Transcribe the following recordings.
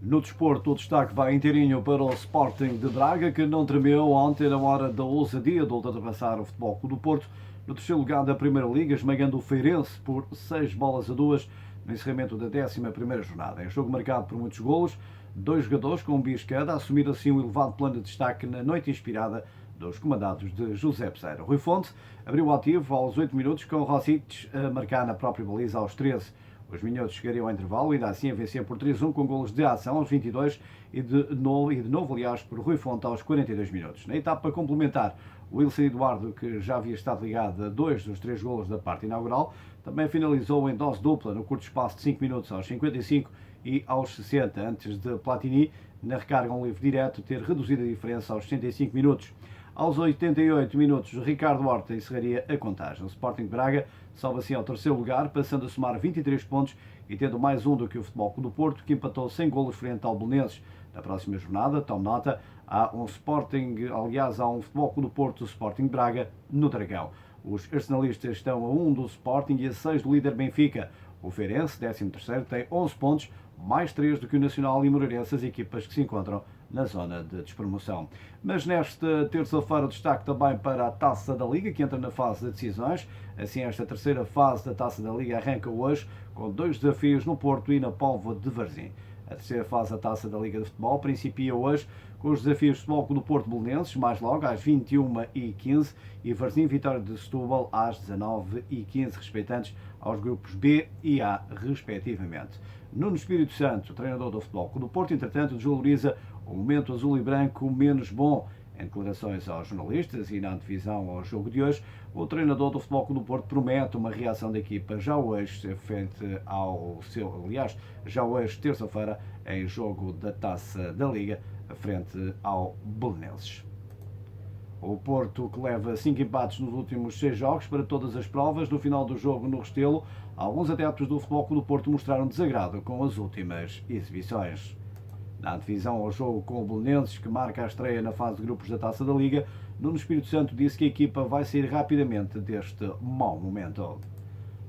No desporto, o destaque vai inteirinho para o Sporting de Braga, que não tremeu ontem na hora da ousadia de ultrapassar o Futebol Clube do Porto no terceiro lugar da Primeira Liga, esmagando o Feirense por 6-2 no encerramento da 11ª jornada. Em jogo marcado por muitos golos, dois jogadores com um bis cada, assumir assim um elevado plano de destaque na noite inspirada dos comandados de José Peseiro. Rui Fonte abriu o ativo aos 8 minutos, com Rosic a marcar na própria baliza aos 13. Os minhotos chegariam ao intervalo e ainda assim a vencer por 3-1 com golos de ação aos 22 e de novo, aliás, por Rui Fonte aos 42 minutos. Na etapa complementar, o Wilson Eduardo, que já havia estado ligado a 2 dos 3 golos da parte inaugural, também finalizou em dose dupla no curto espaço de 5 minutos aos 55 e aos 60, antes de Platini, na recarga um livre direto, ter reduzido a diferença aos 65 minutos. Aos 88 minutos, Ricardo Horta encerraria a contagem. O Sporting de Braga sobe assim ao terceiro lugar, passando a somar 23 pontos e tendo mais um do que o Futebol Clube do Porto, que empatou sem golos frente ao Belenenses. Na próxima jornada, tome nota, há um Futebol Clube do Porto, o Sporting de Braga, no Dragão. Os arsenalistas estão a 1 do Sporting e a 6 do líder Benfica. O Feirense, 13º, tem 11 pontos, mais 3 do que o Nacional e Moreirense, as equipas que se encontram na zona de despromoção. Mas nesta terça-feira destaque também para a Taça da Liga, que entra na fase de decisões. Assim, esta terceira fase da Taça da Liga arranca hoje com 2 desafios no Porto e na Póvoa de Varzim. A terceira fase da Taça da Liga de Futebol principia hoje com os desafios de Futebol Clube do Porto Belenenses, mais logo às 21h15, e Varzim Vitória de Setúbal às 19h15, respeitantes aos grupos B e A, respectivamente. Nuno Espírito Santo, treinador do Futebol Clube do Porto, entretanto, desvaloriza o momento azul e branco menos bom. Em declarações aos jornalistas e na antevisão ao jogo de hoje, o treinador do Futebol Clube do Porto promete uma reação da equipa já hoje, já hoje, terça-feira, em jogo da Taça da Liga, frente ao Belenenses. O Porto, que leva 5 empates nos últimos 6 jogos para todas as provas, no final do jogo no Restelo, alguns adeptos do Futebol Clube do Porto mostraram desagrado com as últimas exibições. Na antevisão ao jogo com o Belenenses, que marca a estreia na fase de grupos da Taça da Liga, Nuno Espírito Santo disse que a equipa vai sair rapidamente deste mau momento.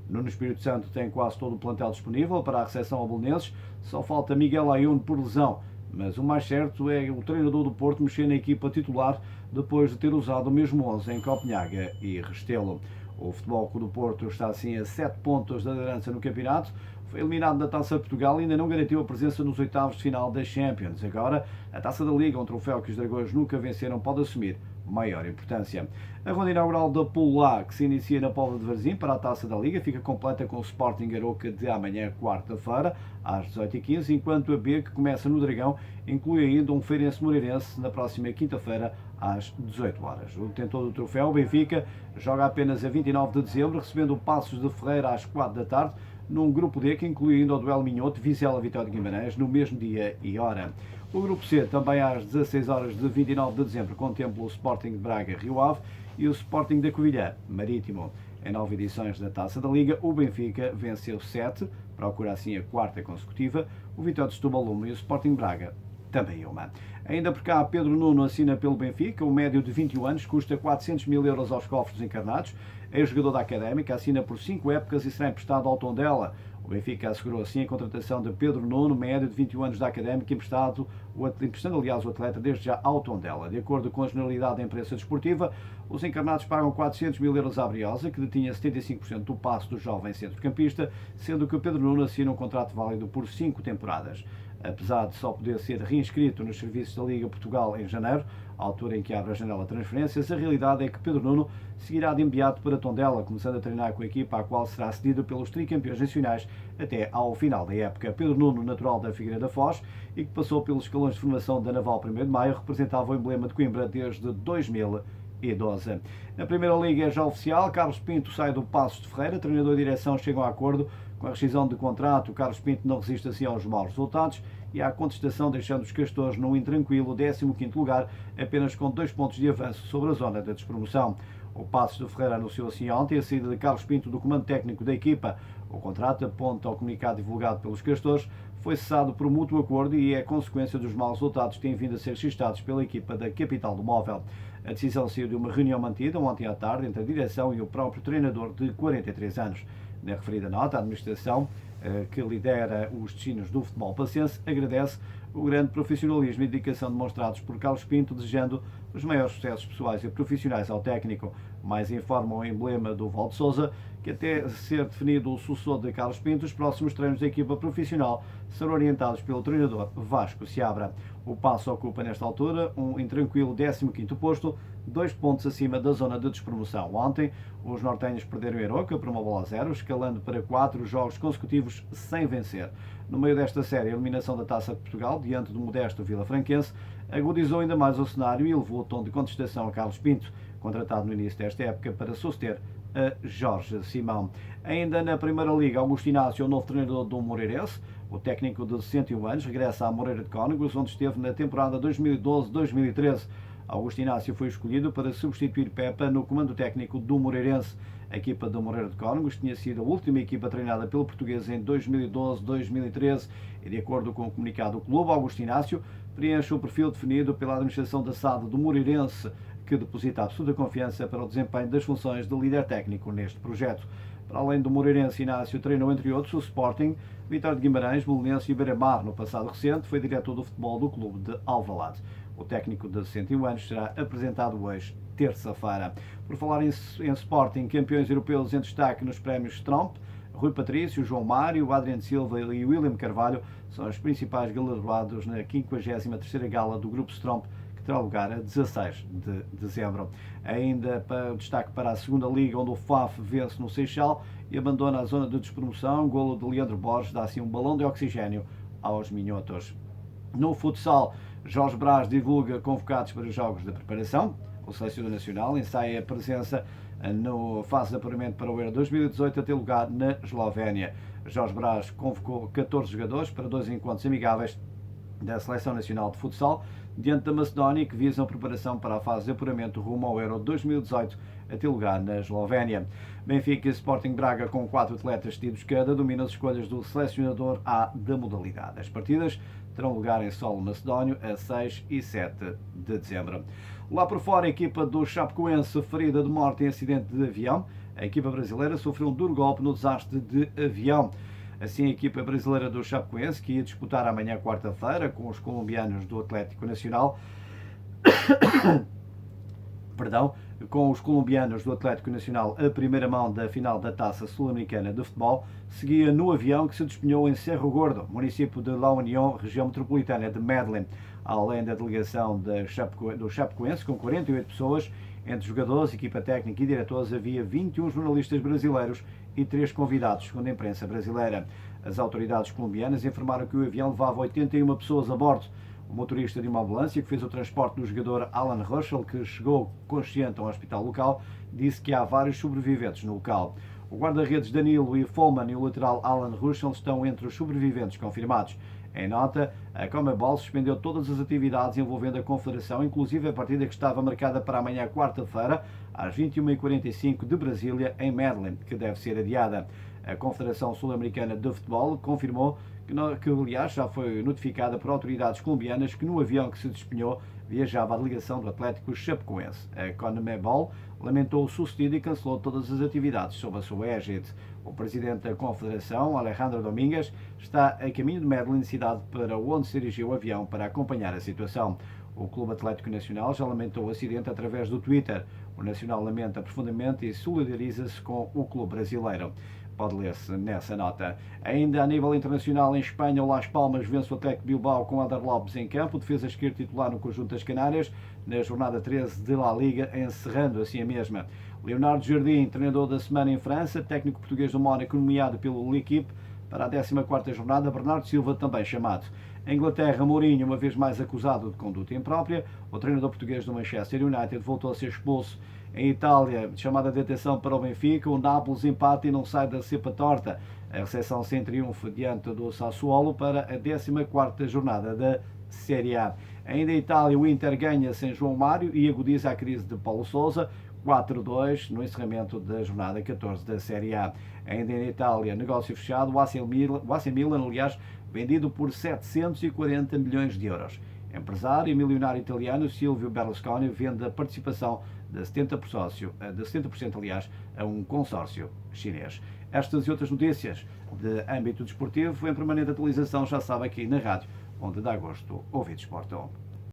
Nuno Espírito Santo tem quase todo o plantel disponível para a recepção ao Belenenses, só falta Miguel Ayun por lesão, mas o mais certo é o treinador do Porto mexer na equipa titular depois de ter usado o mesmo 11 em Copenhaga e Restelo. O Futebol Clube do Porto está assim a 7 pontos da liderança no campeonato, foi eliminado da Taça de Portugal e ainda não garantiu a presença nos oitavos de final da Champions. Agora, a Taça da Liga, um troféu que os Dragões nunca venceram, pode assumir maior importância. A ronda inaugural da Pool A, que se inicia na Póvoa de Varzim para a Taça da Liga, fica completa com o Sporting Aroca de amanhã, quarta-feira, às 18h15, enquanto a B, que começa no Dragão, inclui ainda um Feirense-Moreirense na próxima quinta-feira, às 18 horas. O detentor do troféu, o Benfica, joga apenas a 29 de dezembro, recebendo o Passos de Ferreira às 4 da tarde, num grupo D que inclui ainda o duelo Minhoto, Vizela Vitória de Guimarães, no mesmo dia e hora. O grupo C, também às 16 horas de 29 de dezembro, contempla o Sporting de Braga Rio Ave e o Sporting da Covilhã Marítimo. Em 9 edições da Taça da Liga, o Benfica venceu 7, procura assim a quarta consecutiva, o Vitória de Setúbal 1 e o Sporting Braga também uma. Ainda por cá, Pedro Nuno assina pelo Benfica, o médio de 21 anos, custa 400 mil euros aos cofres encarnados. Ex-jogador da Académica, assina por 5 épocas e será emprestado ao Tondela. O Benfica assegurou assim a contratação de Pedro Nuno, médio de 21 anos da Académica, emprestando aliás o atleta desde já ao Tondela. De acordo com a generalidade da imprensa desportiva, os encarnados pagam 400 mil euros à Briosa, que detinha 75% do passe do jovem centrocampista, sendo que o Pedro Nuno assina um contrato válido por 5 temporadas. Apesar de só poder ser reinscrito nos serviços da Liga Portugal em janeiro, à altura em que abre a janela de transferências, a realidade é que Pedro Nuno seguirá de imediato para Tondela, começando a treinar com a equipa à qual será cedido pelos tricampeões nacionais até ao final da época. Pedro Nuno, natural da Figueira da Foz e que passou pelos escalões de formação da Naval 1º de Maio, representava o emblema de Coimbra desde 2012. Na Primeira Liga é já oficial, Carlos Pinto sai do Passos de Ferreira, treinador e direção chegam a acordo com a rescisão de contrato. Carlos Pinto não resiste assim aos maus resultados e à contestação, deixando os Castores num intranquilo 15º lugar, apenas com 2 pontos de avanço sobre a zona da despromoção. O Passos de Ferreira anunciou assim ontem a saída de Carlos Pinto do comando técnico da equipa. O contrato, aponta ao comunicado divulgado pelos Castores, foi cessado por mútuo acordo e é consequência dos maus resultados que têm vindo a ser registados pela equipa da capital do móvel. A decisão saiu de uma reunião mantida ontem à tarde entre a direção e o próprio treinador de 43 anos. Na referida nota, a administração que lidera os destinos do futebol pacense, agradece o grande profissionalismo e dedicação demonstrados por Carlos Pinto, desejando os maiores sucessos pessoais e profissionais ao técnico. Mais informa o emblema do Val de Sousa que até ser definido o sucessor de Carlos Pinto, os próximos treinos da equipa profissional serão orientados pelo treinador Vasco Seabra. O Paço ocupa nesta altura um intranquilo 15º posto, 2 pontos acima da zona de despromoção. Ontem, os nortenhos perderam em Aroca por 1-0, escalando para 4 jogos consecutivos sem vencer. No meio desta série, a eliminação da Taça de Portugal, diante do modesto Vila Franquense, agudizou ainda mais o cenário e elevou o tom de contestação a Carlos Pinto, contratado no início desta época para suceder a Jorge Simão. Ainda na Primeira Liga, Augusto Inácio, o novo treinador do Moreirense. O técnico de 61 anos regressa à Moreira de Cónegos, onde esteve na temporada 2012-2013. Augusto Inácio foi escolhido para substituir Pepa no comando técnico do Moreirense. A equipa do Moreira de Cónegos tinha sido a última equipa treinada pelo português em 2012-2013 e, de acordo com o comunicado do clube, Augusto Inácio preenche o perfil definido pela administração da SAD do Moreirense, que deposita absoluta confiança para o desempenho das funções de líder técnico neste projeto. Para além do Moreirense, Inácio treinou, entre outros, o Sporting, Vitória de Guimarães, Belenenses e Beira-Mar. No passado recente, foi diretor do futebol do clube de Alvalade. O técnico de 61 anos será apresentado hoje, terça-feira. Por falar em Sporting, campeões europeus em destaque nos prémios Tromp, Rui Patrício, João Mário, Adriano Silva e William Carvalho são os principais galardoados na 53ª Gala do Grupo Stromp, que terá lugar a 16 de dezembro. Ainda para o destaque para a segunda Liga, onde o FAF vence no Seixal e abandona a zona de despromoção. Golo de Leandro Borges dá assim um balão de oxigênio aos minhotos. No futsal, Jorge Brás divulga convocados para os jogos de preparação. O selecionador nacional ensaia a presença no fase de apuramento para o Euro 2018 a ter lugar na Eslovénia. Jorge Brás convocou 14 jogadores para 2 encontros amigáveis da Seleção Nacional de Futsal, diante da Macedónia, que visam preparação para a fase de apuramento rumo ao Euro 2018 a ter lugar na Eslovénia. Benfica e Sporting Braga, com 4 atletas cedidos cada, dominam as escolhas do selecionador A da modalidade. As partidas terão lugar em solo macedónio a 6 e 7 de dezembro. Lá por fora, a equipa do Chapecoense ferida de morte em acidente de avião. A equipa brasileira sofreu um duro golpe no desastre de avião. Assim, a equipa brasileira do Chapecoense, que ia disputar amanhã, quarta-feira, com os colombianos do Atlético Nacional, a primeira mão da final da Taça Sul-Americana de Futebol, seguia no avião que se despenhou em Cerro Gordo, município de La Unión, região metropolitana de Medellín. Além da delegação do Chapecoense, com 48 pessoas, entre jogadores, equipa técnica e diretores, havia 21 jornalistas brasileiros e 3 convidados, segundo a imprensa brasileira. As autoridades colombianas informaram que o avião levava 81 pessoas a bordo. O motorista de uma ambulância que fez o transporte do jogador Alan Ruschel, que chegou consciente a um hospital local, disse que há vários sobreviventes no local. O guarda-redes Danilo e Foman e o lateral Alan Ruschel estão entre os sobreviventes confirmados. Em nota, a Conmebol suspendeu todas as atividades envolvendo a Confederação, inclusive a partida que estava marcada para amanhã, quarta-feira, às 21h45 de Brasília, em Medellín, que deve ser adiada. A Confederação Sul-Americana de Futebol confirmou que, aliás, já foi notificada por autoridades colombianas que no avião que se despenhou viajava a delegação do Atlético Chapecoense. A Conmebol lamentou o sucedido e cancelou todas as atividades sob a sua égide. O presidente da Confederação, Alejandro Domingues, está a caminho de Medellín, cidade para onde se dirigiu o avião para acompanhar a situação. O Clube Atlético Nacional já lamentou o acidente através do Twitter. O Nacional lamenta profundamente e solidariza-se com o clube brasileiro. Pode ler-se nessa nota. Ainda a nível internacional, em Espanha, o Las Palmas vence o Athletic Bilbao com Ander Lopes em campo, defesa esquerda titular no conjunto das Canárias, na jornada 13 de La Liga, encerrando assim a mesma. Leonardo Jardim, treinador da semana em França, técnico português do Mónaco, nomeado pelo L'Équipe para a 14ª jornada, Bernardo Silva também chamado. Em Inglaterra, Mourinho, uma vez mais acusado de conduta imprópria, o treinador português do Manchester United voltou a ser expulso. Em Itália, chamada de atenção para o Benfica, o Nápoles empata e não sai da cepa torta. A recepção sem triunfo diante do Sassuolo para a 14ª jornada da Série A. Ainda em Itália, o Inter ganha sem João Mário e agudiza a crise de Paulo Sousa, 4-2 no encerramento da jornada 14 da Série A. Ainda em Itália, negócio fechado, o AC Milan, aliás, vendido por 740 milhões de euros. Empresário e milionário italiano Silvio Berlusconi vende a participação de 70%, aliás, a um consórcio chinês. Estas e outras notícias de âmbito desportivo em permanente atualização, já sabe, aqui na rádio, onde dá gosto ouvir desporto.